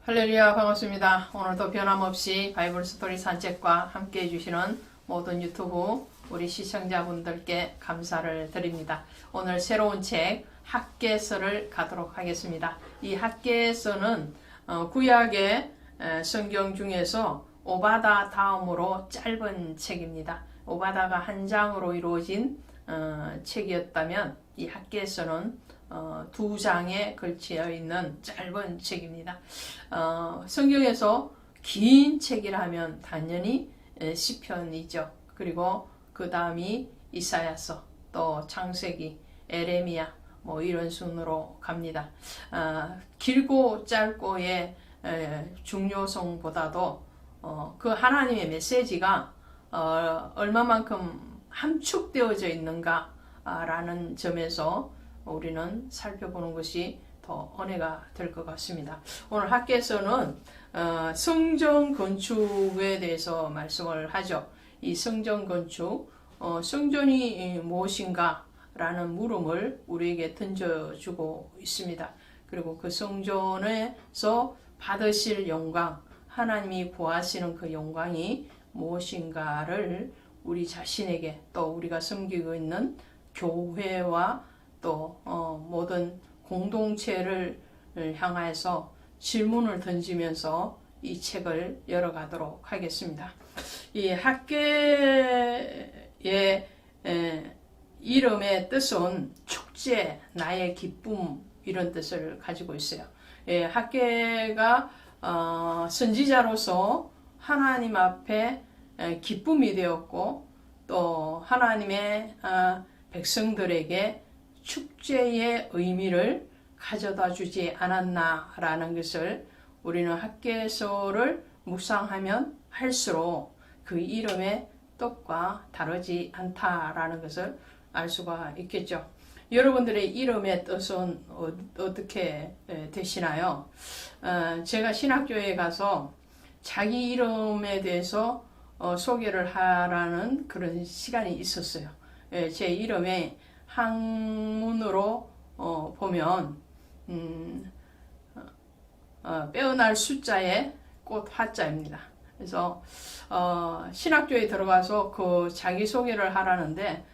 할렐루야, 반갑습니다. 오늘도 변함없이 바이블 스토리 산책과 함께 해주시는 모든 유튜브 우리 시청자분들께 감사를 드립니다. 오늘 새로운 책 학개서를 가도록 하겠습니다. 이 학개서는 구약의 성경 중에서 오바다 다음으로 짧은 책입니다. 오바다가 한 장으로 이루어진 책이었다면 이 학개서는 두 장에 걸쳐 있는 짧은 책입니다. 성경에서 긴 책이라면 당연히 시편이죠. 그리고 그 다음이 이사야서, 또 창세기, 에레미야 이런 순으로 갑니다. 길고 짧고의 중요성보다도 그 하나님의 메시지가 얼마만큼 함축되어져 있는가라는 점에서 우리는 살펴보는 것이 더 은혜가 될 것 같습니다. 오늘 학개서는 성전 건축에 대해서 말씀을 하죠. 이 성전 건축, 성전이 무엇인가 라는 물음을 우리에게 던져주고 있습니다. 그리고 그 성전에서 받으실 영광, 하나님이 구하시는 그 영광이 무엇인가를 우리 자신에게, 또 우리가 섬기고 있는 교회와 또 모든 공동체를 향해서 질문을 던지면서 이 책을 열어가도록 하겠습니다. 이 학개의 이름의 뜻은 축제, 나의 기쁨 이런 뜻을 가지고 있어요. 학개가 선지자로서 하나님 앞에 기쁨이 되었고, 또 하나님의 백성들에게 축제의 의미를 가져다 주지 않았나라는 것을 우리는 학개서를 묵상하면 할수록 그 이름의 뜻과 다르지 않다라는 것을 알 수가 있겠죠. 여러분들의 이름의 뜻은 어떻게 되시나요? 제가 신학교에 가서 자기 이름에 대해서 소개를 하라는 그런 시간이 있었어요. 제 이름에 한문으로 보면 빼어날 숫자에 꽃 화자입니다. 그래서 신학교에 들어가서 그 자기소개를 하라는데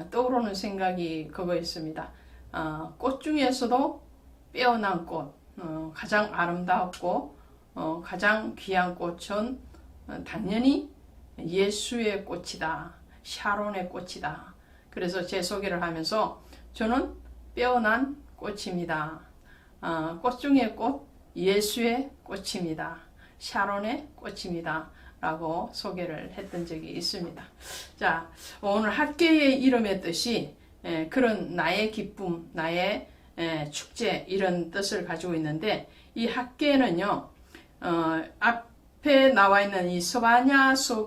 떠오르는 생각이 그거였습니다. 꽃 중에서도 빼어난 꽃, 가장 아름답고 가장 귀한 꽃은 당연히 예수의 꽃이다, 샤론의 꽃이다. 그래서 제 소개를 하면서 저는 빼어난 꽃입니다. 꽃 중에 꽃, 예수의 꽃입니다. 샤론의 꽃입니다. 라고 소개를 했던 적이 있습니다. 자, 오늘 학개의 이름의 뜻이 그런 나의 기쁨, 나의 축제 이런 뜻을 가지고 있는데, 이 학개는요, 앞에 나와 있는 이 스바냐서까지가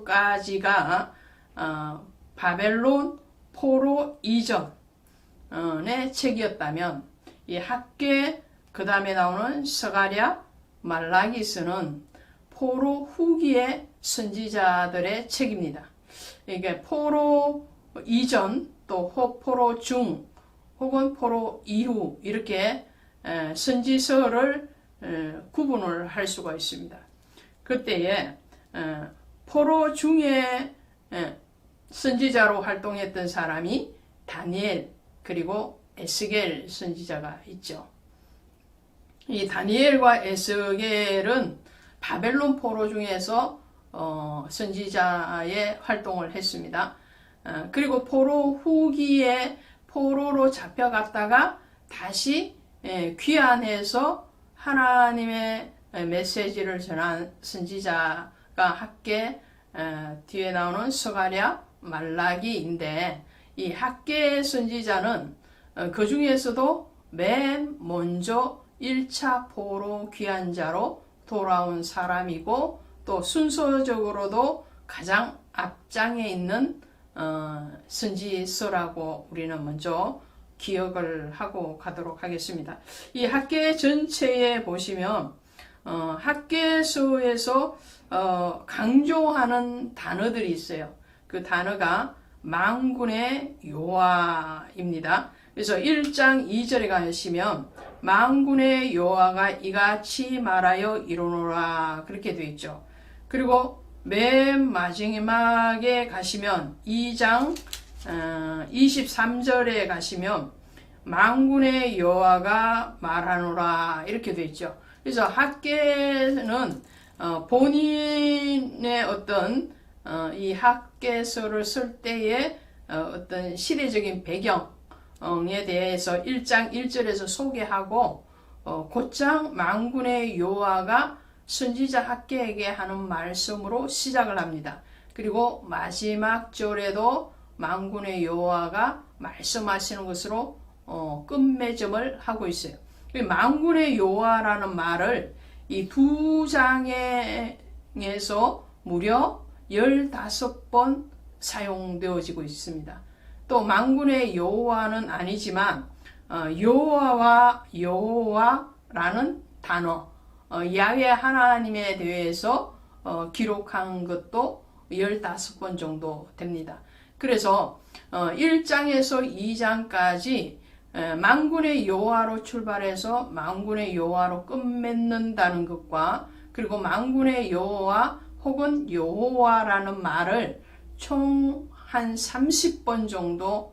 바벨론 포로 이전의 책이었다면, 이 학개 그 다음에 나오는 스가랴, 말라기스는 포로 후기의 선지자들의 책입니다. 이게 포로 이전, 또 포로 중, 혹은 포로 이후 이렇게 선지서를 구분을 할 수가 있습니다. 그때에 포로 중에 선지자로 활동했던 사람이 다니엘 그리고 에스겔 선지자가 있죠. 이 다니엘과 에스겔은 바벨론 포로 중에서 선지자의 활동을 했습니다. 그리고 포로 후기에 포로로 잡혀갔다가 다시 귀환해서 하나님의 메시지를 전한 선지자가 학개, 뒤에 나오는 스가랴, 말라기인데, 이 학개 선지자는 그 중에서도 맨 먼저 1차 포로 귀환자로 돌아온 사람이고, 또 순서적으로도 가장 앞장에 있는 선지서라고 우리는 먼저 기억을 하고 가도록 하겠습니다. 이 학개 전체에 보시면 학개서에서 강조하는 단어들이 있어요. 그 단어가 만군의 여호와입니다. 그래서 1장 2절에 가시면 만군의 여호와가 이같이 말하여 이르노라 그렇게 되어 있죠. 그리고 맨 마지막에 가시면 2장 23절에 가시면 만군의 여호와가 말하노라 이렇게 되어 있죠. 그래서 학개는 본인의 어떤 이 학개서를 쓸 때의 어떤 시대적인 배경에 대해서 1장 1절에서 소개하고 곧장 만군의 여호와가 선지자 학개에게 하는 말씀으로 시작을 합니다. 그리고 마지막 절에도 만군의 여호와가 말씀하시는 것으로 끝맺음을 하고 있어요. 만군의 여호와라는 말을 이 두 장에서 무려 15번 사용되어지고 있습니다. 또 만군의 여호와는 아니지만 여호와라는 단어 야훼 하나님에 대해서 기록한 것도 15번 정도 됩니다. 그래서 1장에서 2장까지 만군의 여호와로 출발해서 만군의 여호와로 끝맺는다는 것과 그리고 만군의 여호와 혹은 여호와라는 말을 총 한 30번 정도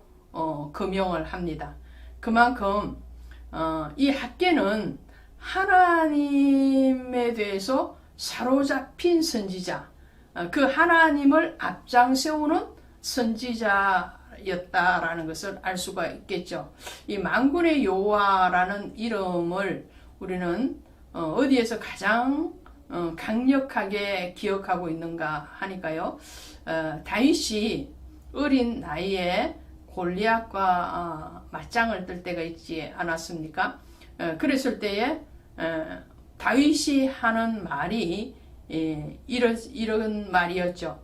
금용을 합니다. 그만큼 이 학개는 하나님에 대해서 사로잡힌 선지자, 그 하나님을 앞장세우는 선지자였다라는 것을 알 수가 있겠죠. 이 만군의 여호와라는 이름을 우리는 어디에서 가장 강력하게 기억하고 있는가 하니까요. 다윗이 어린 나이에 골리앗과 맞짱을 뜰 때가 있지 않았습니까? 그랬을 때에 다윗이 하는 말이 이런 말이었죠.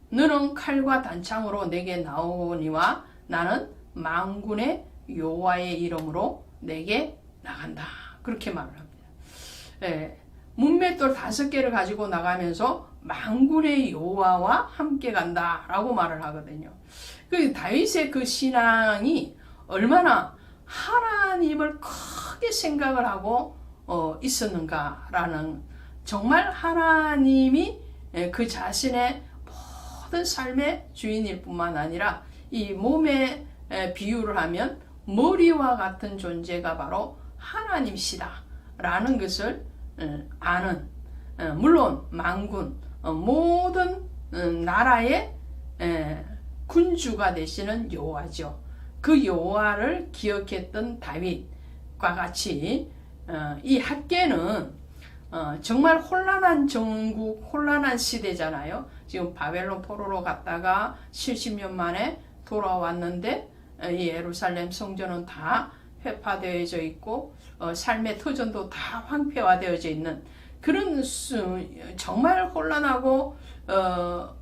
너는 칼과 단창으로 내게 나오니와 나는 만군의 여호와의 이름으로 내게 나간다. 그렇게 말을 합니다. 문맷돌 5개를 가지고 나가면서 만군의 여호와와 함께 간다라고 말을 하거든요. 그 다윗의 그 신앙이 얼마나 하나님을 크게 생각을 하고 있었는가라는, 정말 하나님이 그 자신의 모든 삶의 주인일 뿐만 아니라 이 몸에 비유를 하면 머리와 같은 존재가 바로 하나님이시다라는 것을 아는, 물론 만군 모든 나라의 군주가 되시는 여호와죠. 그 여호와를 기억했던 다윗과 같이 이 학개는 정말 혼란한 정국, 혼란한 시대잖아요. 지금 바벨론 포로로 갔다가 70년 만에 돌아왔는데 이 예루살렘 성전은 다 회파되어져 있고 삶의 터전도 다 황폐화되어져 있는 그런 정말 혼란하고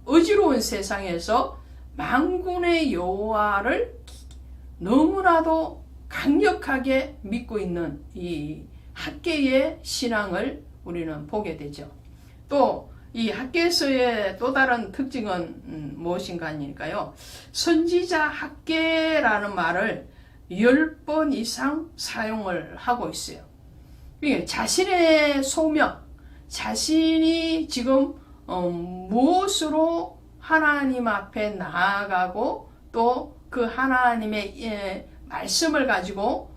어지러운 세상에서 만군의 여호와를 너무나도 강력하게 믿고 있는 이 학개의 신앙을 우리는 보게 되죠. 또 이 학개서의 또 다른 특징은 무엇인가 하니까요. 선지자 학개라는 말을 10번 이상 사용을 하고 있어요. 자신의 소명, 자신이 지금 무엇으로 하나님 앞에 나아가고 또 그 하나님의 말씀을 가지고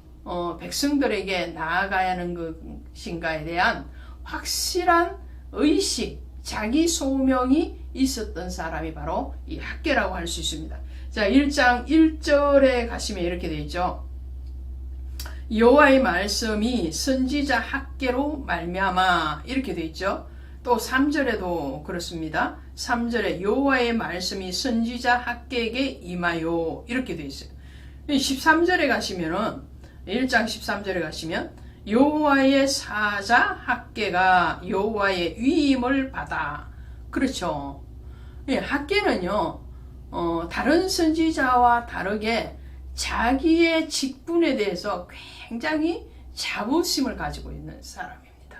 백성들에게 나아가야 하는 것인가에 대한 확실한 의식, 자기 소명이 있었던 사람이 바로 이 학개라고 할 수 있습니다. 자, 1장 1절에 가시면 이렇게 되어 있죠. 여호와의 말씀이 선지자 학개로 말미암아 이렇게 되어 있죠. 또 3절에도 그렇습니다. 3절에 여호와의 말씀이 선지자 학개에게 임하여 이렇게 되어 있어요. 13절에 가시면은 1장 13절에 가시면 여호와의 사자 학개가 여호와의 위임을 받아. 그렇죠. 학개는요. 다른 선지자와 다르게 자기의 직분에 대해서 굉장히 자부심을 가지고 있는 사람입니다.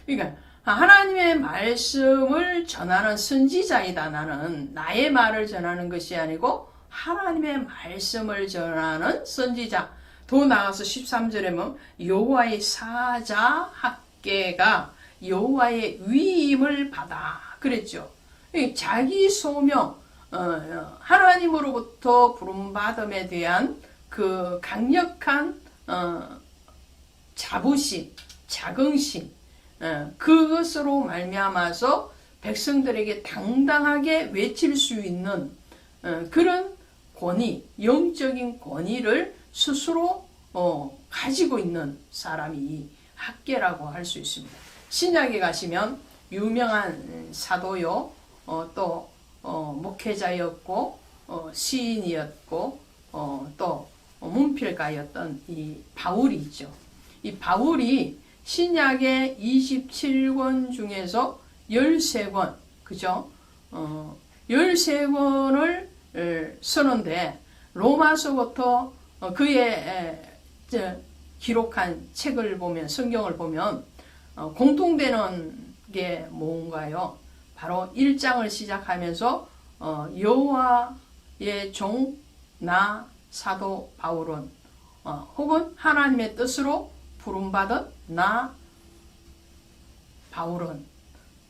그러니까 하나님의 말씀을 전하는 선지자이다. 나는 나의 말을 전하는 것이 아니고 하나님의 말씀을 전하는 선지자. 더 나아가서 13절에 보면 여호와의 사자 학개가 여호와의 위임을 받아 그랬죠. 자기 소명, 하나님으로부터 부름받음에 대한 그 강력한 자부심, 자긍심, 그것으로 말미암아서 백성들에게 당당하게 외칠 수 있는 그런 권위, 영적인 권위를 스스로 가지고 있는 사람이 학개라고 할 수 있습니다. 신약에 가시면 유명한 사도요, 또 목회자였고 시인이었고 또 문필가였던 이 바울이 있죠. 이 바울이 신약의 27권 중에서 13권, 그죠? 13권을 쓰는데 로마서부터 그의 기록한 책을 보면, 성경을 보면 공통되는 게 뭔가요? 바로 1장을 시작하면서 여호와의 종 나 사도 바울은 혹은 하나님의 뜻으로 부름받은 나 바울은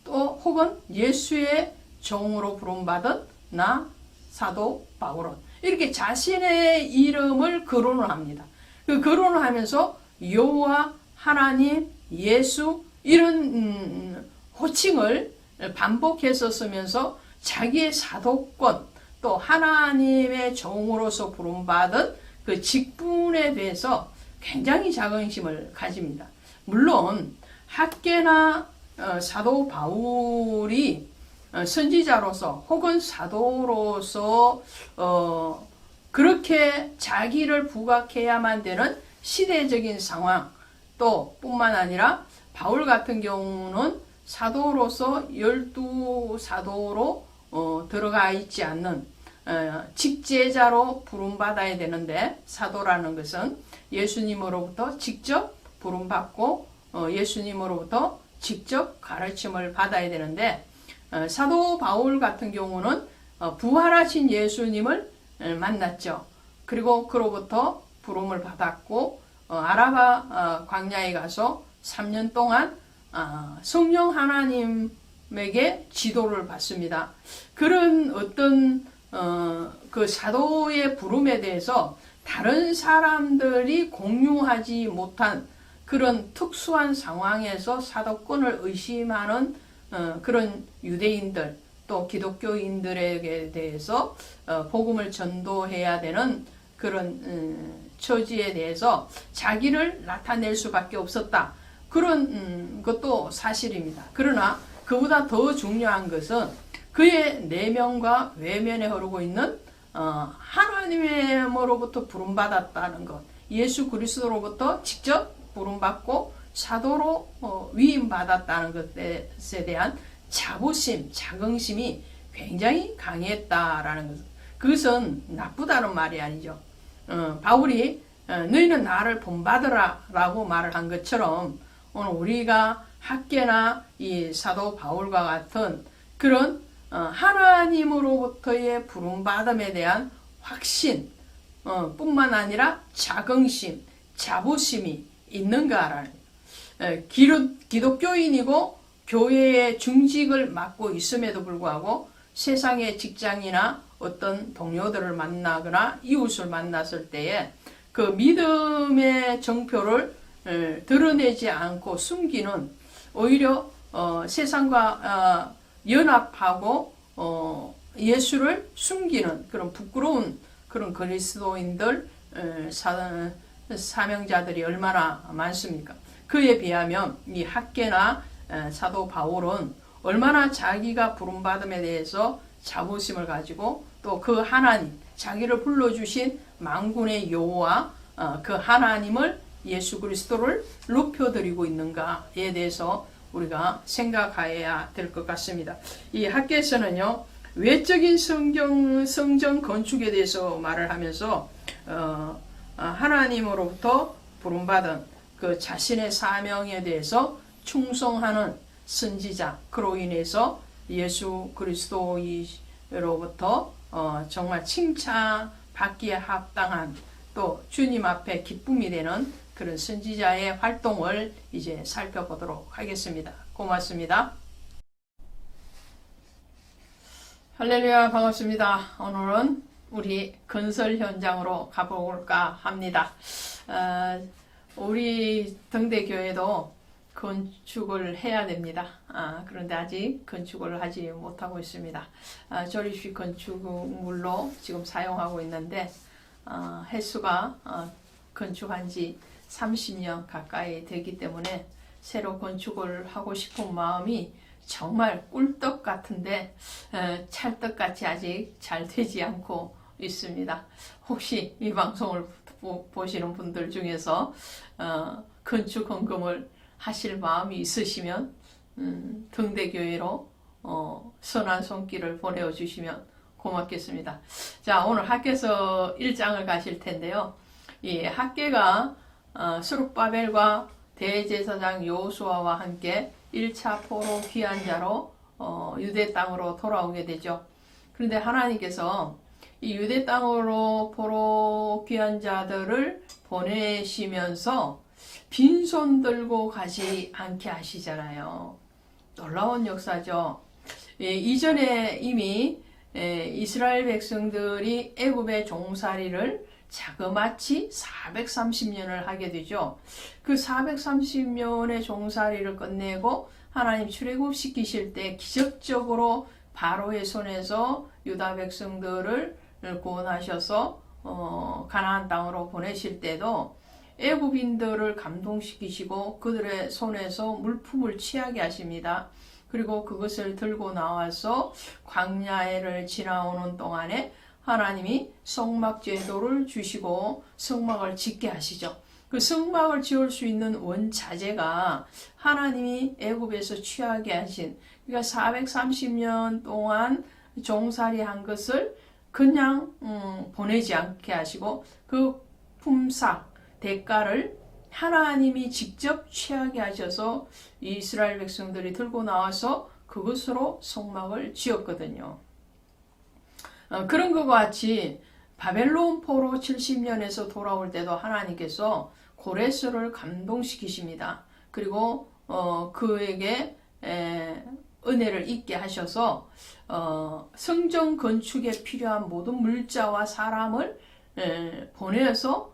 또 혹은 예수의 종으로 부름받은 나 사도 바울은 이렇게 자신의 이름을 거론을 합니다. 그 거론을 하면서 여호와, 하나님, 예수 이런 호칭을 반복해서 쓰면서 자기의 사도권 또 하나님의 종으로서 부름받은 그 직분에 대해서 굉장히 자긍심을 가집니다. 물론 학개나 사도 바울이 선지자로서 혹은 사도로서 그렇게 자기를 부각해야만 되는 시대적인 상황 또 뿐만 아니라 바울 같은 경우는 사도로서 12사도로 들어가 있지 않는 직제자로 부름받아야 되는데 사도라는 것은 예수님으로부터 직접 부름받고 예수님으로부터 직접 가르침을 받아야 되는데 사도 바울 같은 경우는 부활하신 예수님을 만났죠. 그리고 그로부터 부름을 받았고 아라바 광야에 가서 3년 동안 성령 하나님에게 지도를 받습니다. 그런 어떤 그 사도의 부름에 대해서 다른 사람들이 공유하지 못한 그런 특수한 상황에서 사도권을 의심하는 그런 유대인들 또 기독교인들에게 대해서 복음을 전도해야 되는 그런 처지에 대해서 자기를 나타낼 수밖에 없었다. 그런 것도 사실입니다. 그러나 그보다 더 중요한 것은 그의 내면과 외면에 흐르고 있는 하나님으로부터 부름받았다는 것, 예수 그리스도로부터 직접 부름받고 사도로 위임받았다는 것에 대한 자부심, 자긍심이 굉장히 강했다라는 것. 그것은 나쁘다는 말이 아니죠. 바울이 너희는 나를 본받으라 라고 말을 한 것처럼 오늘 우리가 학개나 이 사도 바울과 같은 그런 하나님으로부터의 부름받음에 대한 확신 뿐만 아니라 자긍심, 자부심이 있는가라는 기독교인이고 교회의 중직을 맡고 있음에도 불구하고 세상의 직장이나 어떤 동료들을 만나거나 이웃을 만났을 때에 그 믿음의 정표를 드러내지 않고 숨기는 오히려 세상과 연합하고 예수를 숨기는 그런 부끄러운 그런 그리스도인들 사명자들이 얼마나 많습니까? 그에 비하면 이 학개나 사도 바울은 얼마나 자기가 부름받음에 대해서 자부심을 가지고 또 그 하나님, 자기를 불러주신 만군의 여호와 그 하나님을 예수 그리스도를 높여드리고 있는가에 대해서 우리가 생각해야 될 것 같습니다. 이 학개서는요, 외적인 성전 건축에 대해서 말을 하면서 하나님으로부터 부름받은 그 자신의 사명에 대해서 충성하는 선지자, 그로 인해서 예수 그리스도로부터 정말 칭찬받기에 합당한 또 주님 앞에 기쁨이 되는 그런 선지자의 활동을 이제 살펴보도록 하겠습니다. 고맙습니다. 할렐루야, 반갑습니다. 오늘은 우리 건설 현장으로 가볼까 합니다. 우리 등대교회도 건축을 해야 됩니다. 그런데 아직 건축을 하지 못하고 있습니다. 조립식 건축물로 지금 사용하고 있는데 횟수가 건축한 지 30년 가까이 되기 때문에 새로 건축을 하고 싶은 마음이 정말 꿀떡 같은데 찰떡같이 아직 잘 되지 않고 있습니다. 혹시 이 방송을 보시는 분들 중에서 건축 헌금을 하실 마음이 있으시면 등대교회로 선한 손길을 보내주시면 고맙겠습니다. 자, 오늘 학개서 1장을 가실 텐데요. 이 학개가 스룹바벨과 대제사장 여호수아와 함께 1차 포로 귀환 자로 유대 땅으로 돌아오게 되죠. 그런데 하나님께서 이 유대 땅으로 포로 귀환 자들을 보내시면서 빈손 들고 가지 않게 하시잖아요. 놀라운 역사죠. 이전에 이미 이스라엘 백성들이 애굽의 종살이를 자그마치 430년을 하게 되죠. 그 430년의 종살이를 끝내고 하나님 출애굽시키실 때 기적적으로 바로의 손에서 유다 백성들을 구원하셔서 가나안 땅으로 보내실 때도 애굽인들을 감동시키시고 그들의 손에서 물품을 취하게 하십니다. 그리고 그것을 들고 나와서 광야를 지나오는 동안에 하나님이 성막 제도를 주시고 성막을 짓게 하시죠. 그 성막을 지을 수 있는 원자재가 하나님이 애굽에서 취하게 하신, 그러니까 430년 동안 종살이 한 것을 그냥 보내지 않게 하시고 그 품삯 대가를 하나님이 직접 취하게 하셔서 이스라엘 백성들이 들고 나와서 그것으로 성막을 지었거든요. 그런 것과 같이 바벨론 포로 70년에서 돌아올 때도 하나님께서 고레스를 감동시키십니다. 그리고 그에게 은혜를 있게 하셔서 성전 건축에 필요한 모든 물자와 사람을 보내서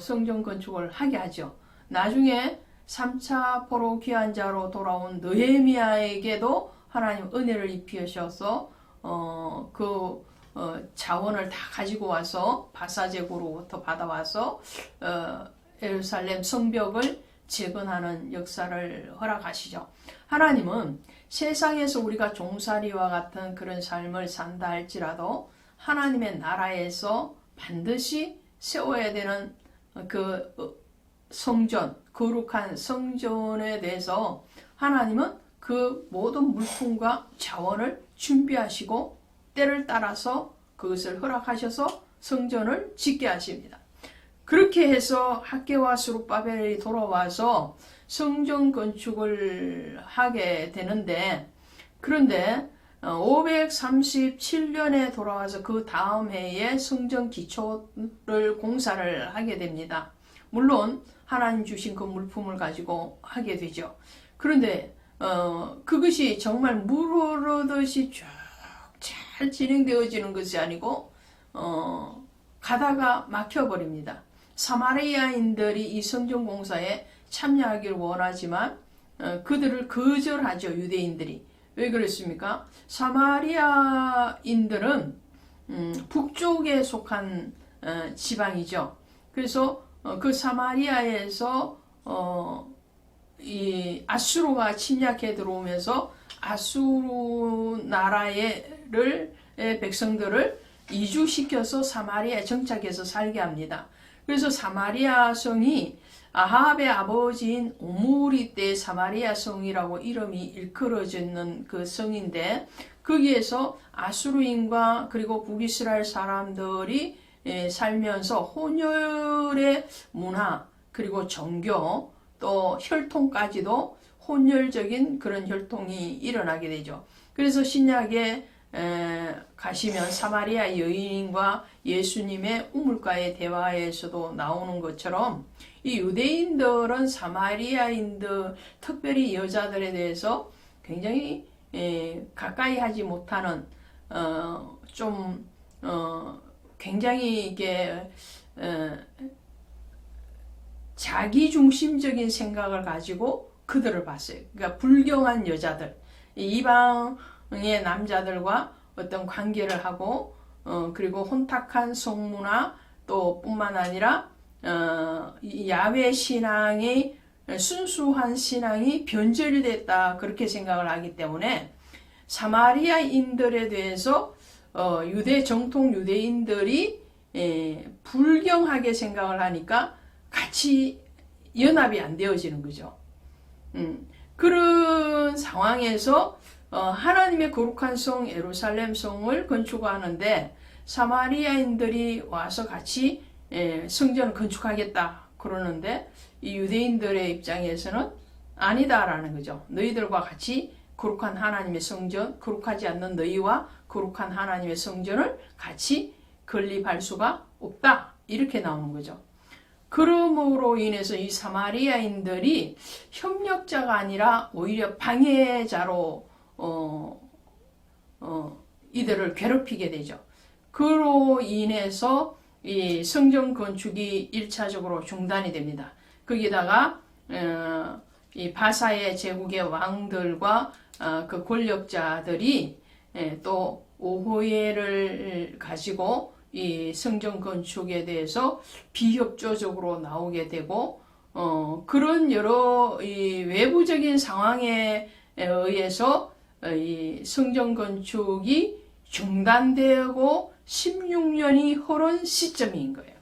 성전 건축을 하게 하죠. 나중에 3차 포로 귀환 자로 돌아온 느헤미야에게도 하나님 은혜를 입히셔서 자원을 다 가지고 와서 바사제고로부터 받아와서 예루살렘 성벽을 재건하는 역사를 허락하시죠. 하나님은 세상에서 우리가 종살이와 같은 그런 삶을 산다 할지라도 하나님의 나라에서 반드시 세워야 되는 그 성전, 거룩한 성전에 대해서 하나님은 그 모든 물품과 자원을 준비하시고 때를 따라서 그것을 허락하셔서 성전을 짓게 하십니다. 그렇게 해서 학개와 스룹바벨이 돌아와서 성전 건축을 하게 되는데, 그런데 537년에 돌아와서 그 다음 해에 성전 기초를 공사를 하게 됩니다. 물론 하나님 주신 그 물품을 가지고 하게 되죠. 그런데 그것이 정말 물 흐르듯이 쭉 잘 진행되어지는 것이 아니고 가다가 막혀버립니다. 사마리아인들이 이 성전 공사에 참여하기를 원하지만 그들을 거절하죠. 유대인들이. 왜 그랬습니까? 사마리아인들은 북쪽에 속한 지방이죠. 그래서 그 사마리아에서 이 아수르가 침략해 들어오면서 아수르 나라의 백성들을 이주시켜서 사마리아에 정착해서 살게 합니다. 그래서 사마리아 성이 아합의 아버지인 오므리 때 사마리아 성이라고 이름이 일컬어지는 그 성인데, 거기에서 아수르인과 그리고 북이스라엘 사람들이 살면서 혼혈의 문화 그리고 종교 또 혈통까지도 혼혈적인 그런 혈통이 일어나게 되죠. 그래서 신약에 가시면 사마리아 여인과 예수님의 우물가의 대화에서도 나오는 것처럼 이 유대인들은 사마리아인들, 특별히 여자들에 대해서 굉장히 가까이 하지 못하는 굉장히 이게 자기중심적인 생각을 가지고 그들을 봤어요. 그러니까 불경한 여자들, 이방의 남자들과 어떤 관계를 하고 그리고 혼탁한 성문화 또 뿐만 아니라 야훼 신앙이 순수한 신앙이 변절이 됐다 그렇게 생각을 하기 때문에 사마리아인들에 대해서 정통 유대인들이 불경하게 생각을 하니까 같이 연합이 안 되어지는 거죠. 그런 상황에서 하나님의 거룩한 성 예루살렘 성을 건축하는데 사마리아인들이 와서 같이 성전을 건축하겠다 그러는데 이 유대인들의 입장에서는 아니다라는 거죠. 너희들과 같이 거룩한 하나님의 성전, 거룩하지 않는 너희와 거룩한 하나님의 성전을 같이 건립할 수가 없다. 이렇게 나오는 거죠. 그러므로 인해서 이 사마리아인들이 협력자가 아니라 오히려 방해자로 이들을 괴롭히게 되죠. 그로 인해서 이 성전 건축이 1차적으로 중단이 됩니다. 거기다가 이 바사의 제국의 왕들과 그 권력자들이 또 오호예를 가지고 이 성전 건축에 대해서 비협조적으로 나오게 되고 그런 여러 이 외부적인 상황에 의해서 이 성전 건축이 중단되고 16년이 흐른 시점인 거예요.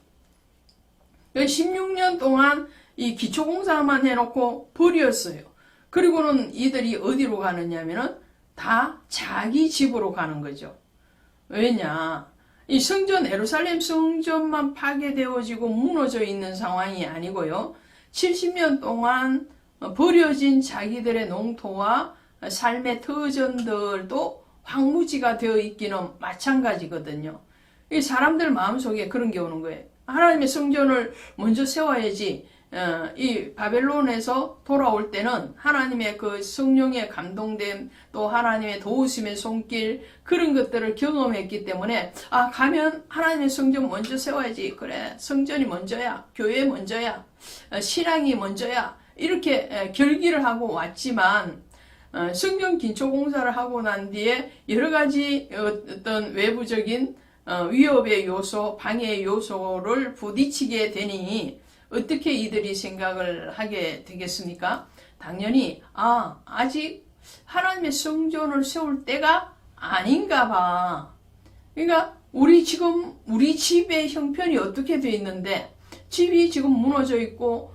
16년 동안 이 기초공사만 해놓고 버렸어요. 그리고는 이들이 어디로 가느냐면은 다 자기 집으로 가는 거죠. 왜냐? 이 성전, 예루살렘 성전만 파괴되어지고 무너져 있는 상황이 아니고요. 70년 동안 버려진 자기들의 농토와 삶의 터전들도 황무지가 되어 있기는 마찬가지거든요. 이 사람들 마음속에 그런 게 오는 거예요. 하나님의 성전을 먼저 세워야지. 이 바벨론에서 돌아올 때는 하나님의 그 성령의 감동됨 또 하나님의 도우심의 손길 그런 것들을 경험했기 때문에 가면 하나님의 성전 먼저 세워야지. 그래, 성전이 먼저야, 교회 먼저야, 신앙이 먼저야 이렇게 결기를 하고 왔지만 성전 기초 공사를 하고 난 뒤에 여러 가지 어떤 외부적인 위협의 요소, 방해의 요소를 부딪히게 되니 어떻게 이들이 생각을 하게 되겠습니까? 당연히 아직 하나님의 성전을 세울 때가 아닌가 봐. 그러니까 우리 집의 형편이 어떻게 돼 있는데 집이 지금 무너져 있고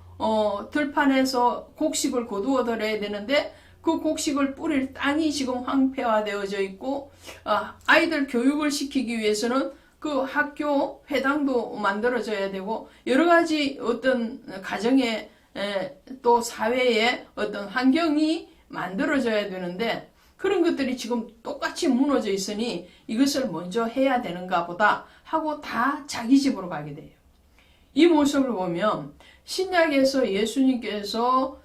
들판에서 곡식을 거두어 들어야 되는데 그 곡식을 뿌릴 땅이 지금 황폐화되어져 있고 아이들 교육을 시키기 위해서는 그 학교 회당도 만들어져야 되고 여러 가지 어떤 가정에 또 사회에 어떤 환경이 만들어져야 되는데 그런 것들이 지금 똑같이 무너져 있으니 이것을 먼저 해야 되는가 보다 하고 다 자기 집으로 가게 돼요. 이 모습을 보면 신약에서 예수님께서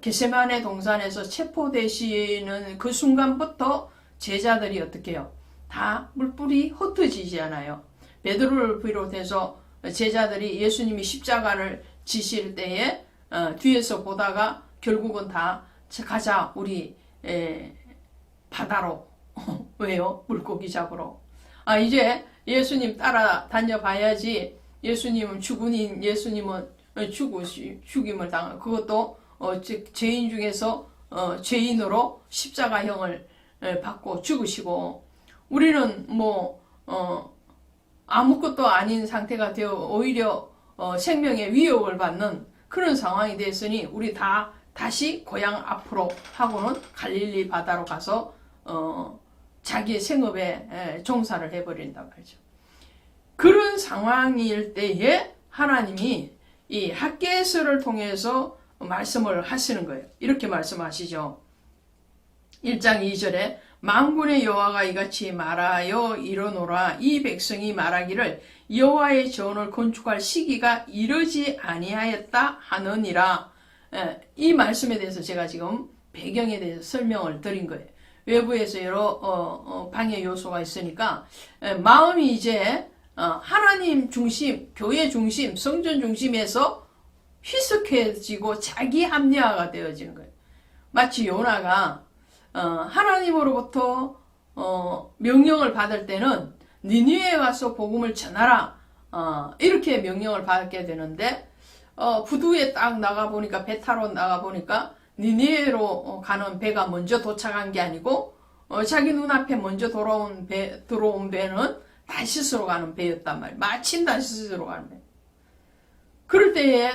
겟세마네 동산에서 체포되시는 그 순간부터 제자들이 어떻게 해요? 다 물불이 흩어지잖아요. 베드로를 비롯해서 제자들이 예수님이 십자가를 지실 때에 뒤에서 보다가 결국은 다 가자 우리 바다로 왜요? 물고기 잡으러. 이제 예수님 따라다녀 봐야지. 예수님은 죽은인 예수님은 죽임을 당한 그것도 죄인 중에서 죄인으로 십자가형을 받고 죽으시고 우리는 아무것도 아닌 상태가 되어 오히려 생명의 위협을 받는 그런 상황이 됐으니 우리 다 다시 고향 앞으로 하고는 갈릴리 바다로 가서 자기의 생업에 종사를 해버린다 말이죠. 그런 상황일 때에 하나님이 이 학개서를 통해서 말씀을 하시는 거예요. 이렇게 말씀하시죠. 1장 2절에 만군의 여호와가 이같이 말하여 이르노라. 이 백성이 말하기를 여호와의 전을 건축할 시기가 이르지 아니하였다 하느니라. 이 말씀에 대해서 제가 지금 배경에 대해서 설명을 드린 거예요. 외부에서 여러 방해 요소가 있으니까 마음이 이제 하나님 중심, 교회 중심, 성전 중심에서 희석해지고 자기 합리화가 되어지는 거예요. 마치 요나가 하나님으로부터 명령을 받을 때는 니느웨에 가서 복음을 전하라 이렇게 명령을 받게 되는데 부두에 딱 나가보니까 배 타러 나가보니까 니느웨로 가는 배가 먼저 도착한 게 아니고 자기 눈앞에 먼저 들어온 배는 다시스로 가는 배였단 말이에요. 마침 다시스로 가는 배. 그럴 때에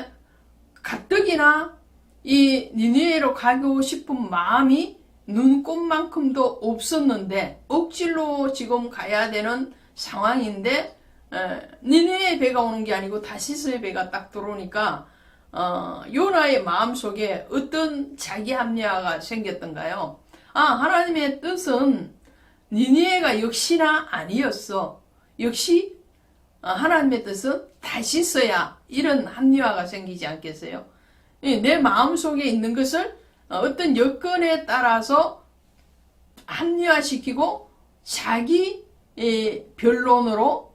가뜩이나 이 니느웨로 가고 싶은 마음이 눈꼽만큼도 없었는데 억지로 지금 가야 되는 상황인데 니느웨의 배가 오는 게 아니고 다시스의 배가 딱 들어오니까 요나의 마음속에 어떤 자기 합리화가 생겼던가요? 하나님의 뜻은 니느웨가 역시나 아니었어. 역시 하나님의 뜻은 다시스야. 이런 합리화가 생기지 않겠어요? 내 마음속에 있는 것을 어떤 여건에 따라서 합리화시키고 자기 변론으로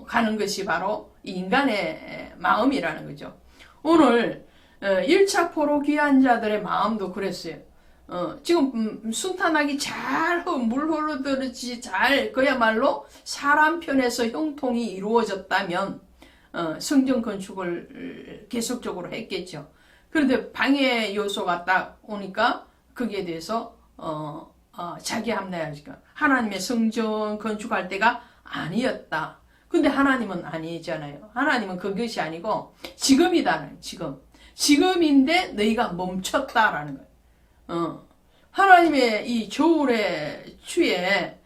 가는 것이 바로 인간의 마음이라는 거죠. 오늘 1차 포로 귀한 자들의 마음도 그랬어요. 지금 순탄하게 잘 물 흐르듯이 잘 그야말로 사람 편에서 형통이 이루어졌다면 성전 건축을 계속적으로 했겠죠. 그런데 방해 요소가 딱 오니까 거기에 대해서 자기 합리화하니까 하나님의 성전 건축할 때가 아니었다. 근데 하나님은 아니잖아요. 하나님은 그것이 아니고 지금이다는 지금인데 너희가 멈췄다라는 거예요. 하나님의 이 겨울의 추위에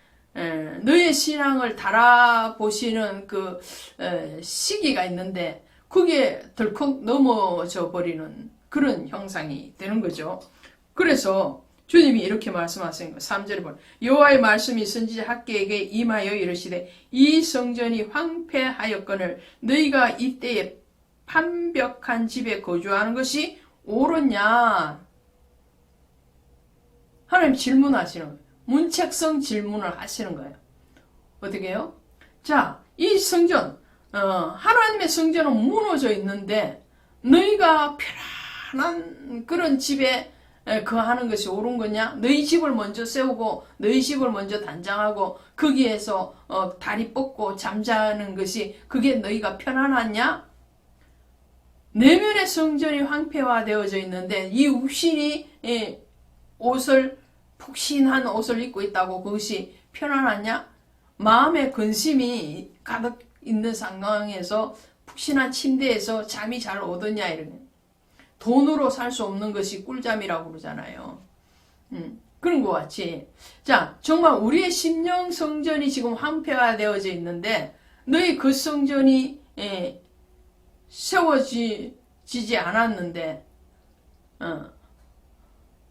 너의 신앙을 달아보시는 그 시기가 있는데 그게 덜컥 넘어져 버리는 그런 형상이 되는 거죠. 그래서 주님이 이렇게 말씀하신 거 3절에 보면 여호와의 말씀이 선지자 학개에게 임하여 이르시되 이 성전이 황폐하였거늘 너희가 이때에 판벽한 집에 거주하는 것이 옳으냐. 하나님 질문하시는 거예요. 문책성 질문을 하시는 거예요. 어떻게 해요? 자, 이 성전 하나님의 성전은 무너져 있는데 너희가 편안한 그런 집에 거하는 것이 옳은 거냐? 너희 집을 먼저 세우고 너희 집을 먼저 단장하고 거기에서 다리 뻗고 잠자는 것이 그게 너희가 편안하냐? 내면의 성전이 황폐화되어져 있는데 이 육신이 푹신한 옷을 입고 있다고 그것이 편안하냐? 마음의 근심이 가득 있는 상황에서 푹신한 침대에서 잠이 잘 오더냐 이러네. 돈으로 살 수 없는 것이 꿀잠이라고 그러잖아요. 그런 것 같이 자 정말 우리의 심령 성전이 지금 황폐화되어져 있는데 너희 그 성전이 세워지지 않았는데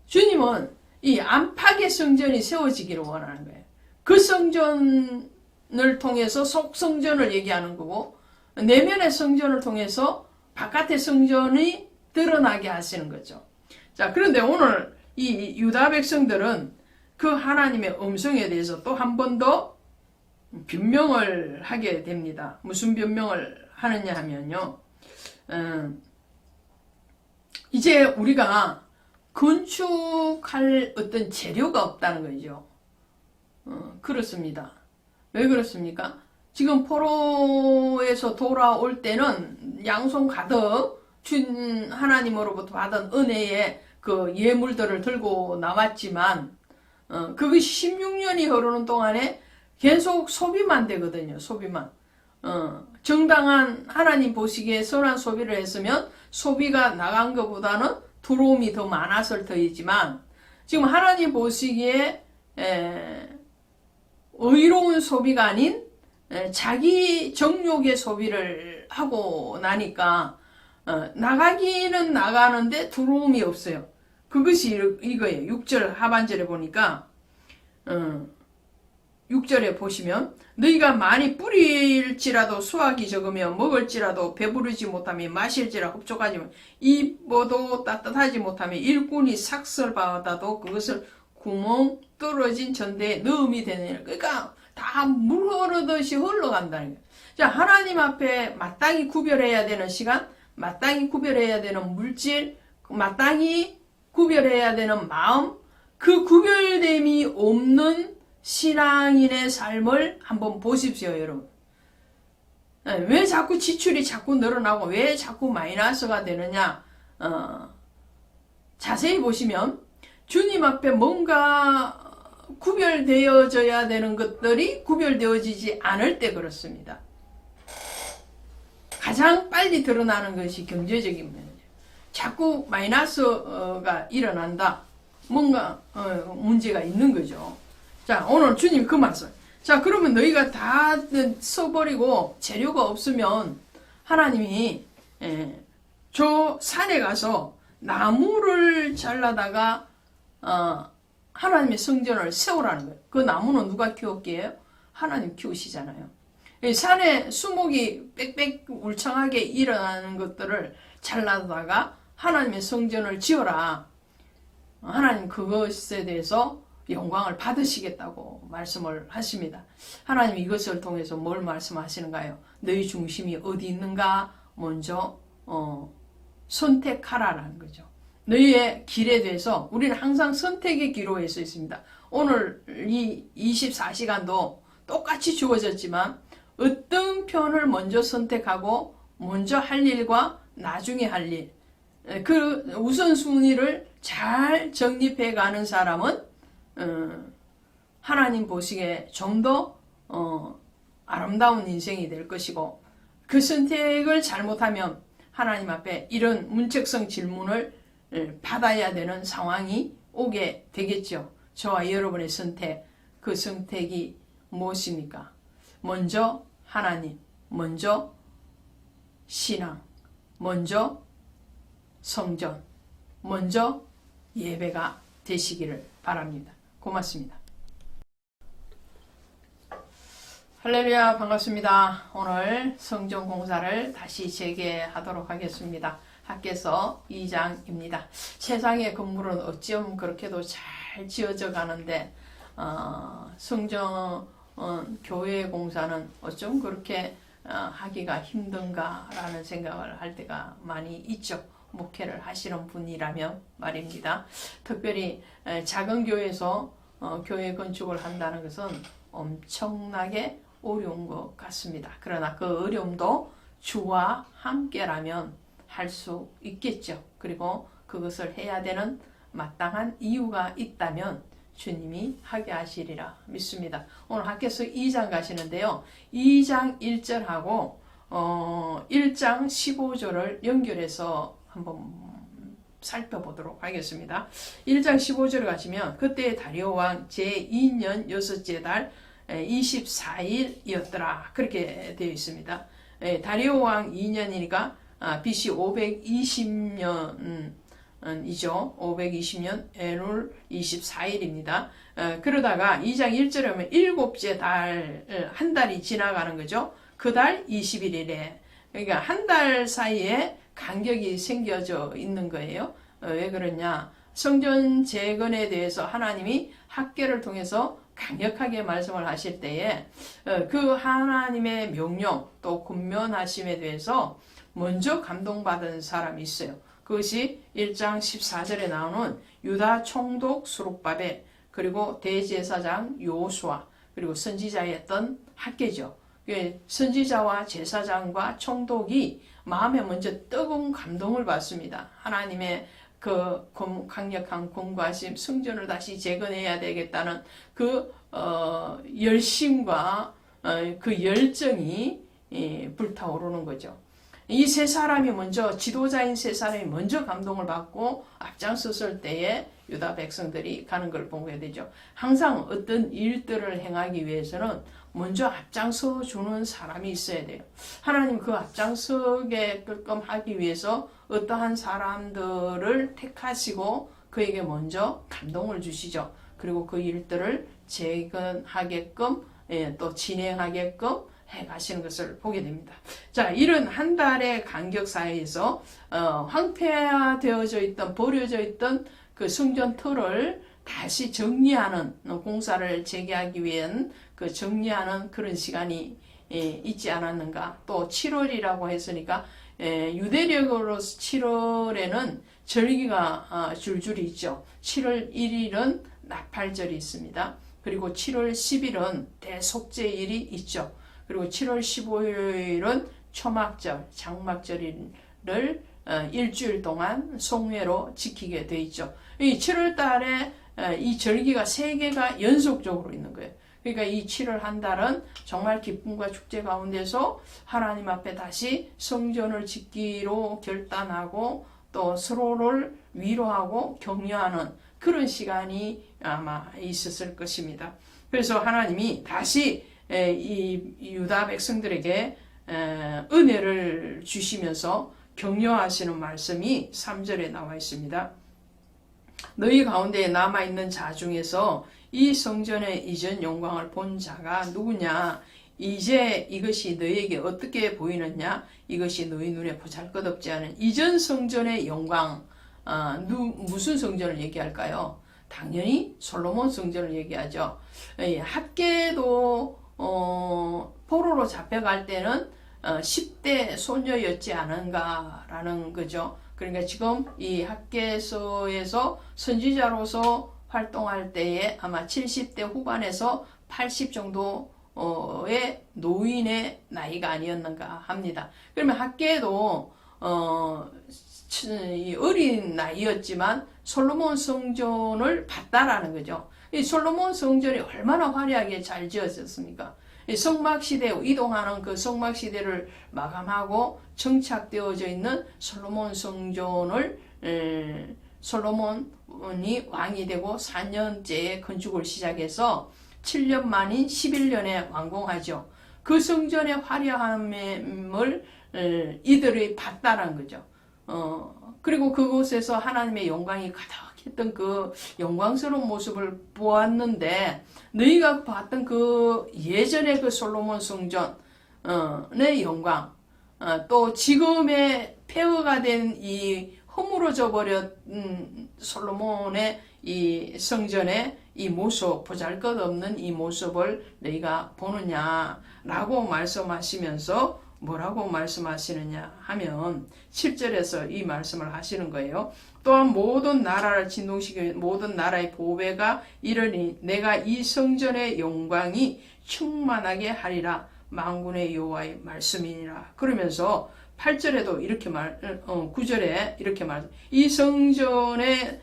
주님은 이 안팎의 성전이 세워지기를 원하는 거예요. 그 성전을 통해서 속성전을 얘기하는 거고 내면의 성전을 통해서 바깥의 성전이 드러나게 하시는 거죠. 자, 그런데 오늘 이 유다 백성들은 그 하나님의 음성에 대해서 또 한 번 더 변명을 하게 됩니다. 무슨 변명을 하느냐 하면요. 이제 우리가 건축할 어떤 재료가 없다는 거죠. 그렇습니다. 왜 그렇습니까? 지금 포로에서 돌아올 때는 양손 가득 준 하나님으로부터 받은 은혜의 그 예물들을 들고 나왔지만 그것이 16년이 흐르는 동안에 계속 소비만 되거든요. 소비만. 정당한 하나님 보시기에 선한 소비를 했으면 소비가 나간 것보다는 들어옴이 더 많았을 터이지만 지금 하나님 보시기에 의로운 소비가 아닌 자기 정욕의 소비를 하고 나니까 나가기는 나가는데 들어옴이 없어요. 그것이 이거예요. 6절 하반절에 보니까 6절에 보시면 너희가 많이 뿌릴지라도 수확이 적으며 먹을지라도 배부르지 못하며 마실지라 흡족하지만 입어도 따뜻하지 못하며 일꾼이 삭설받아도 그것을 구멍 떨어진 전대에 넣음이 되느니라. 그러니까 다 물 흐르듯이 흘러간다는 거예요. 자, 하나님 앞에 마땅히 구별해야 되는 시간, 마땅히 구별해야 되는 물질, 마땅히 구별해야 되는 마음, 그 구별됨이 없는 신앙인의 삶을 한번 보십시오, 여러분. 왜 자꾸 지출이 자꾸 늘어나고 왜 자꾸 마이너스가 되느냐? 자세히 보시면 주님 앞에 뭔가 구별되어져야 되는 것들이 구별되어지지 않을 때 그렇습니다. 가장 빨리 드러나는 것이 경제적인 면이에요. 자꾸 마이너스가 일어난다. 뭔가 문제가 있는 거죠. 자, 오늘 주님 그 말씀. 자, 그러면 너희가 다 써버리고 재료가 없으면 하나님이 저 산에 가서 나무를 잘라다가 하나님의 성전을 세우라는 거예요. 그 나무는 누가 키웠기에요? 하나님 키우시잖아요. 산에 수목이 빽빽 울창하게 일어나는 것들을 잘라다가 하나님의 성전을 지어라. 하나님 그것에 대해서 영광을 받으시겠다고 말씀을 하십니다. 하나님 이것을 통해서 뭘 말씀하시는가요? 너희 중심이 어디 있는가? 먼저 선택하라라는 거죠. 너희의 길에 대해서 우리는 항상 선택의 기로에 서 있습니다. 오늘 이 24시간도 똑같이 주어졌지만 어떤 편을 먼저 선택하고 먼저 할 일과 나중에 할 일, 그 우선순위를 잘 정립해 가는 사람은 하나님 보시기에 좀 더 아름다운 인생이 될 것이고, 그 선택을 잘못하면 하나님 앞에 이런 문책성 질문을 받아야 되는 상황이 오게 되겠죠. 저와 여러분의 선택, 그 선택이 무엇입니까? 먼저 하나님, 먼저 신앙, 먼저 성전, 먼저 예배가 되시기를 바랍니다. 고맙습니다. 할렐루야, 반갑습니다. 오늘 성전 공사를 다시 재개하도록 하겠습니다. 학개서 2장입니다. 세상의 건물은 어쩜 그렇게도 잘 지어져 가는데 성전 교회 공사는 어쩜 그렇게 하기가 힘든가라는 생각을 할 때가 많이 있죠. 목회를 하시는 분이라면 말입니다. 특별히 작은 교회에서 교회 건축을 한다는 것은 엄청나게 어려운 것 같습니다. 그러나 그 어려움도 주와 함께라면 할 수 있겠죠. 그리고 그것을 해야 되는 마땅한 이유가 있다면 주님이 하게 하시리라 믿습니다. 오늘 학개서 2장 가시는데요. 2장 1절하고 1장 15절을 연결해서 한번 살펴보도록 하겠습니다. 1장 15절 가시면 그때 다리오 왕 제2년 6째 달 24일이었더라. 그렇게 되어 있습니다. 다리오 왕 2년이니까 BC 520년이죠. 520년 엘룰 24일입니다. 그러다가 2장 1절에 보면 7째 달, 한 달이 지나가는 거죠. 그 달 21일에. 그러니까 한 달 사이에 간격이 생겨져 있는 거예요. 왜 그러냐? 성전 재건에 대해서 하나님이 학개를 통해서 강력하게 말씀을 하실 때에 그 하나님의 명령 또 군면하심에 대해서 먼저 감동받은 사람이 있어요. 그것이 1장 14절에 나오는 유다 총독 수룹바벨, 그리고 대제사장 요수아, 그리고 선지자였던 학개죠. 선지자와 제사장과 총독이 마음에 먼저 뜨거운 감동을 받습니다. 하나님의 그 강력한 권고하심, 성전을 다시 재건해야 되겠다는 그 열심과 그 열정이 불타오르는 거죠. 이 세 사람이 먼저, 지도자인 세 사람이 먼저 감동을 받고 앞장섰을 때에 유다 백성들이 가는 걸 보게 되죠. 항상 어떤 일들을 행하기 위해서는 먼저 앞장서 주는 사람이 있어야 돼요. 하나님 그 앞장서게끔 하기 위해서 어떠한 사람들을 택하시고 그에게 먼저 감동을 주시죠. 그리고 그 일들을 재건하게끔 또 진행하게끔 해 가시는 것을 보게 됩니다. 자, 이런 한 달의 간격 사이에서 황폐화되어져 있던 버려져 있던 그 성전 터를 다시 정리하는 공사를 재개하기 위한 그 정리하는 그런 시간이 있지 않았는가. 또 7월이라고 했으니까 유대력으로서 7월에는 절기가 줄줄이 있죠. 7월 1일은 나팔절이 있습니다. 그리고 7월 10일은 대속죄일이 있죠. 그리고 7월 15일은 초막절, 장막절을 일주일 동안 송회로 지키게 돼 있죠. 이 7월 달에 이 절기가 3개가 연속적으로 있는 거예요. 그러니까 이 7월 한 달은 정말 기쁨과 축제 가운데서 하나님 앞에 다시 성전을 짓기로 결단하고 또 서로를 위로하고 격려하는 그런 시간이 아마 있었을 것입니다. 그래서 하나님이 다시 이 유다 백성들에게 은혜를 주시면서 격려하시는 말씀이 3절에 나와 있습니다. 너희 가운데 남아있는 자 중에서 이 성전의 이전 영광을 본 자가 누구냐? 이제 이것이 너희에게 어떻게 보이느냐? 이것이 너희 눈에 보잘것없지 않은 이전 성전의 영광. 무슨 성전을 얘기할까요? 당연히 솔로몬 성전을 얘기하죠. 학계도 포로로 잡혀갈 때는 10대 소녀였지 않은가라는 거죠. 그러니까 지금 이 학계서에서 선지자로서 활동할 때에 아마 70대 후반에서 80 정도의 노인의 나이가 아니었는가 합니다. 그러면 학계도 어린 나이였지만 솔로몬 성전을 봤다라는 거죠. 이 솔로몬 성전이 얼마나 화려하게 잘 지어졌습니까? 성막시대 이동하는 그 성막시대를 마감하고 정착되어져 있는 솔로몬 성전을 솔로몬이 왕이 되고 4년째에 건축을 시작해서 7년 만인 11년에 완공하죠. 그 성전의 화려함을 이들이 봤다는 거죠. 그리고 그곳에서 하나님의 영광이 가득했던 그 영광스러운 모습을 보았는데 너희가 봤던 그 예전의 그 솔로몬 성전의 영광 또 지금의 폐허가 된 이 허물어져 버렸던 솔로몬의 이 성전의 이 모습 보잘것없는 이 모습을 너희가 보느냐라고 말씀하시면서 뭐라고 말씀하시느냐 하면 7절에서 이 말씀을 하시는 거예요. 또한 모든 나라를 진동시키는 모든 나라의 보배가 이르니 내가 이 성전의 영광이 충만하게 하리라 만군의 여호와의 말씀이니라. 그러면서 8절에도 이렇게 9절에 이렇게 이 성전의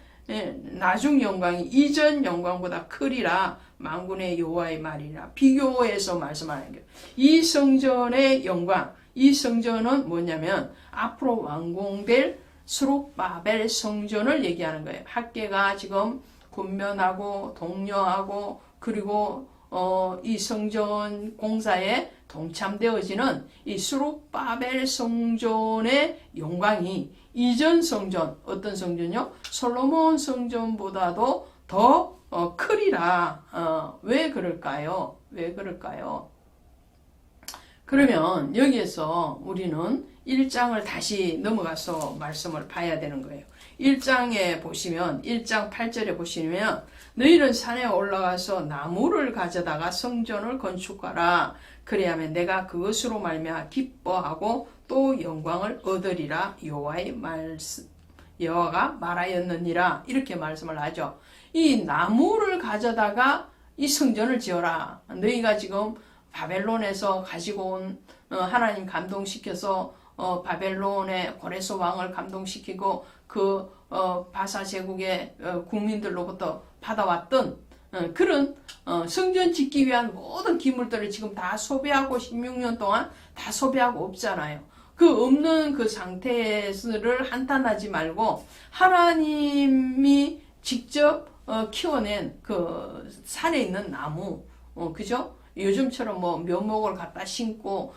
나중 영광이 이전 영광보다 크리라 만군의 여호와의 말이라. 비교해서 말씀하는 거예요. 이 성전의 영광, 이 성전은 뭐냐면 앞으로 완공될 스룹바벨 성전을 얘기하는 거예요. 학계가 지금 군면하고 독려하고 그리고 이 성전 공사에 동참되어지는 이 스룹바벨 성전의 영광이 이전 성전, 어떤 성전요? 솔로몬 성전보다도 더 크리라. 왜 그럴까요? 왜 그럴까요? 그러면 여기에서 우리는 1장을 다시 넘어가서 말씀을 봐야 되는 거예요. 1장에 보시면 1장 8절에 보시면 너희는 산에 올라가서 나무를 가져다가 성전을 건축하라. 그래야면 내가 그것으로 말미암아 기뻐하고 또 영광을 얻으리라. 여호와가 말하였느니라. 이렇게 말씀을 하죠. 이 나무를 가져다가 이 성전을 지어라. 너희가 지금 바벨론에서 가지고 온 하나님 감동시켜서 바벨론의 고레스 왕을 감동시키고 그 바사 제국의 국민들로부터 받아왔던 그런 성전 짓기 위한 모든 기물들을 지금 다 소비하고 16년 동안 다 소비하고 없잖아요. 그 없는 그 상태를 한탄하지 말고 하나님이 직접 키워낸 그 산에 있는 나무, 그죠? 요즘처럼 뭐 묘목을 갖다 심고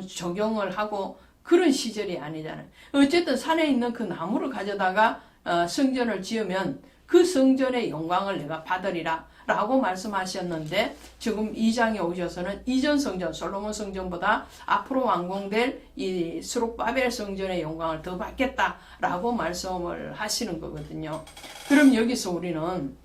적용을 하고 그런 시절이 아니잖아요. 어쨌든 산에 있는 그 나무를 가져다가 성전을 지으면 그 성전의 영광을 내가 받으리라 라고 말씀하셨는데, 지금 2장에 오셔서는 이전 성전 솔로몬 성전보다 앞으로 완공될 이 스룹바벨 성전의 영광을 더 받겠다 라고 말씀을 하시는 거거든요. 그럼 여기서 우리는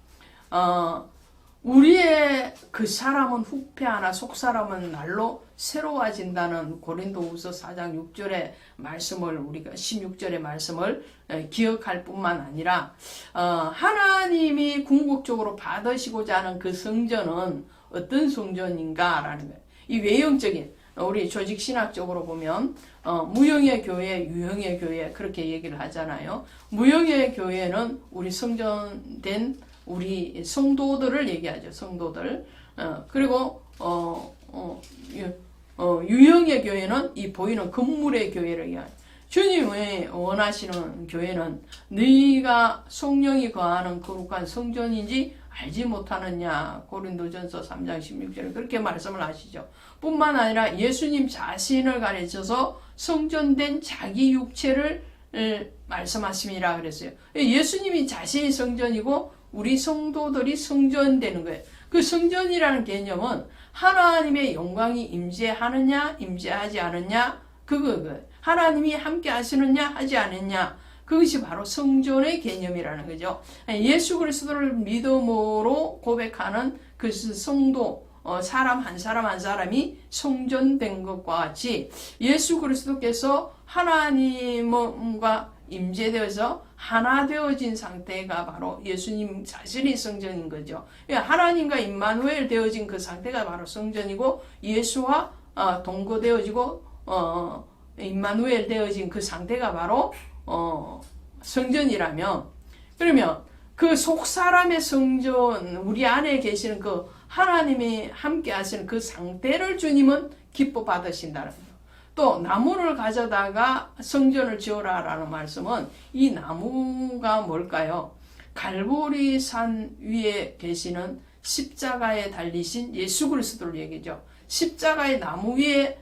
우리의 그 사람은 후패하나 속사람은 날로 새로워진다는 고린도후서 4장 6절의 말씀을, 우리가 16절의 말씀을 기억할 뿐만 아니라 하나님이 궁극적으로 받으시고자 하는 그 성전은 어떤 성전인가라는 거예요. 이 외형적인, 우리 조직신학적으로 보면 무형의 교회, 유형의 교회 그렇게 얘기를 하잖아요. 무형의 교회는 우리 성전된 우리 성도들을 얘기하죠. 성도들. 그리고 유형의 교회는 이 보이는 건물의 교회를 얘기하죠. 주님이 원하시는 교회는 너희가 성령이 거하는 거룩한 성전인지 알지 못하느냐. 고린도전서 3장 16절에 그렇게 말씀을 하시죠. 뿐만 아니라 예수님 자신을 가르쳐서 성전된 자기 육체를 말씀하심이라 그랬어요. 예수님이 자신이 성전이고 우리 성도들이 성전되는 거예요. 그 성전이라는 개념은 하나님의 영광이 임재하느냐 임재하지 않느냐, 그거 하나님이 함께 하시느냐 하지 않느냐, 그것이 바로 성전의 개념이라는 거죠. 예수 그리스도를 믿음으로 고백하는 그 성도, 사람 한 사람 한 사람이 성전된 것과 같이 예수 그리스도께서 하나님과 임재되어서 하나 되어진 상태가 바로 예수님 자신이 성전인 거죠. 하나님과 임마누엘 되어진 그 상태가 바로 성전이고, 예수와 동거되어지고 임마누엘 되어진 그 상태가 바로 성전이라면, 그러면 그 속사람의 성전, 우리 안에 계시는 그 하나님이 함께 하시는 그 상태를 주님은 기뻐 받으신다는 거예요. 또 나무를 가져다가 성전을 지어라라는 말씀은 이 나무가 뭘까요? 갈보리 산 위에 계시는 십자가에 달리신 예수 그리스도를 얘기죠. 십자가의 나무 위에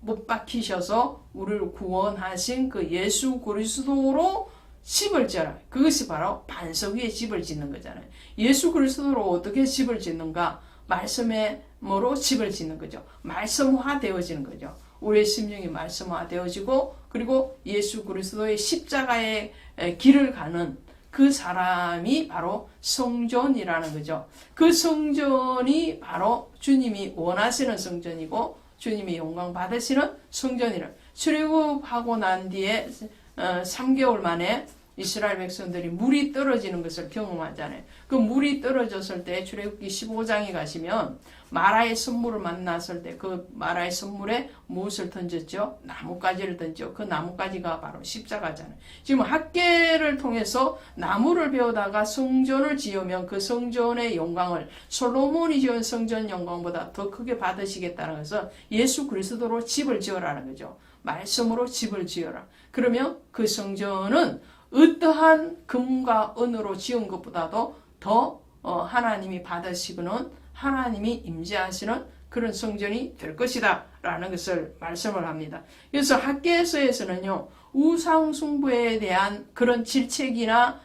못 박히셔서 우리를 구원하신 그 예수 그리스도로 집을 지어라. 그것이 바로 반석 위에 집을 짓는 거잖아요. 예수 그리스도로 어떻게 집을 짓는가? 말씀으로 집을 짓는 거죠. 말씀화 되어지는 거죠. 우리의 심령이 말씀화 되어지고, 그리고 예수 그리스도의 십자가의 길을 가는 그 사람이 바로 성전이라는 거죠. 그 성전이 바로 주님이 원하시는 성전이고, 주님이 영광 받으시는 성전이라. 출애굽하고 난 뒤에 3개월 만에 이스라엘 백성들이 물이 떨어지는 것을 경험하잖아요. 그 물이 떨어졌을 때 출애굽기 15장에 가시면 마라의 선물을 만났을 때 그 마라의 선물에 무엇을 던졌죠? 나뭇가지를 던졌죠. 그 나뭇가지가 바로 십자가잖아요. 지금 학계를 통해서 나무를 베어다가 성전을 지으면 그 성전의 영광을 솔로몬이 지은 성전 영광보다 더 크게 받으시겠다는 것은 예수 그리스도로 집을 지어라는 거죠. 말씀으로 집을 지어라. 그러면 그 성전은 어떠한 금과 은으로 지은 것보다도 더 하나님이 받으시고는 하나님이 임재하시는 그런 성전이 될 것이다 라는 것을 말씀을 합니다. 그래서 학개서에서는요, 우상 숭배에 대한 그런 질책이나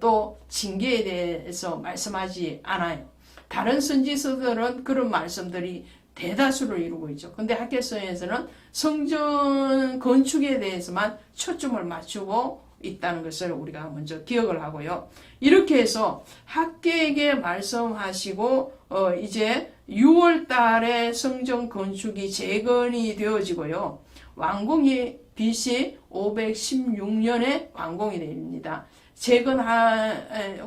또 징계에 대해서 말씀하지 않아요. 다른 선지서들은 그런 말씀들이 대다수를 이루고 있죠. 근데 학개서에서는 성전 건축에 대해서만 초점을 맞추고 있다는 것을 우리가 먼저 기억을 하고요. 이렇게 해서 학계에게 말씀하시고 이제 6월 달에 성전 건축이 재건이 되어지고요. 완공이 BC 516년에 완공이 됩니다. 재건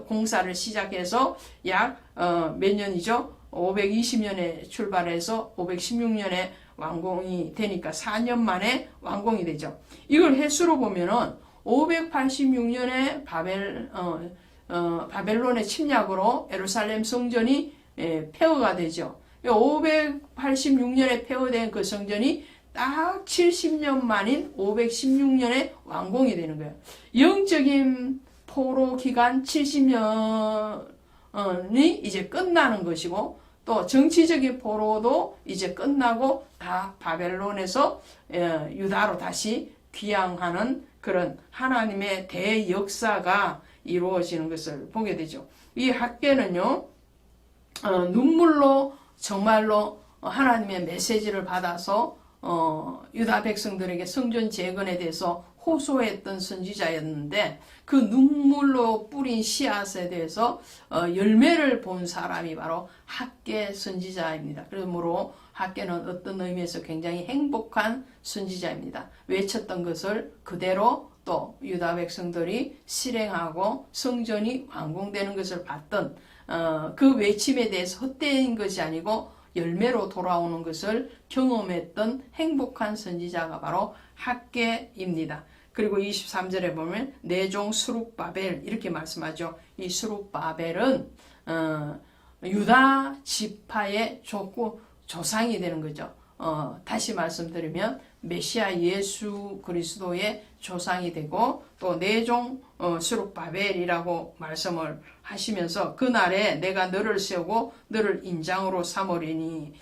공사를 시작해서 약 몇 년이죠? 520년에 출발해서 516년에 완공이 되니까 4년 만에 완공이 되죠. 이걸 횟수로 보면은 586년에 바벨론의 침략으로 예루살렘 성전이 폐허가 되죠. 586년에 폐허된 그 성전이 딱 70년 만인 516년에 완공이 되는 거예요. 영적인 포로 기간 70년이 이제 끝나는 것이고, 또 정치적인 포로도 이제 끝나고 다 바벨론에서 유다로 다시 귀향하는 그런 하나님의 대역사가 이루어지는 것을 보게 되죠. 이 학계는요, 눈물로 정말로 하나님의 메시지를 받아서 유다 백성들에게 성전 재건에 대해서 호소했던 선지자였는데 그 눈물로 뿌린 씨앗에 대해서 열매를 본 사람이 바로 학계 선지자입니다. 그러므로 학계는 어떤 의미에서 굉장히 행복한 선지자입니다. 외쳤던 것을 그대로 또 유다 백성들이 실행하고 성전이 완공되는 것을 봤던 그 외침에 대해서 헛되인 것이 아니고 열매로 돌아오는 것을 경험했던 행복한 선지자가 바로 학계입니다. 그리고 23절에 보면 내 종 스룹바벨 이렇게 말씀하죠. 이 스룹바벨은 유다 지파의 조상이 되는 거죠. 다시 말씀드리면 메시아 예수 그리스도의 조상이 되고 또 내 종 스룹바벨이라고 말씀을 하시면서 그날에 내가 너를 세우고 너를 인장으로 삼으리니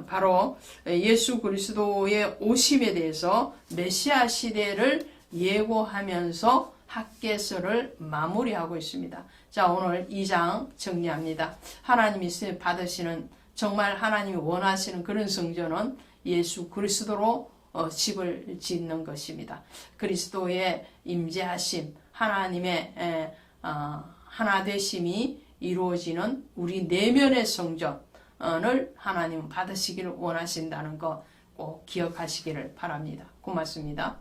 바로 예수 그리스도의 오심에 대해서 메시아 시대를 예고하면서 학계서를 마무리하고 있습니다. 자, 오늘 2장 정리합니다. 하나님이 받으시는 정말 하나님이 원하시는 그런 성전은 예수 그리스도로 집을 짓는 것입니다. 그리스도의 임재하심, 하나님의 하나 되심이 이루어지는 우리 내면의 성전을 하나님 받으시기를 원하신다는 거 꼭 기억하시기를 바랍니다. 고맙습니다.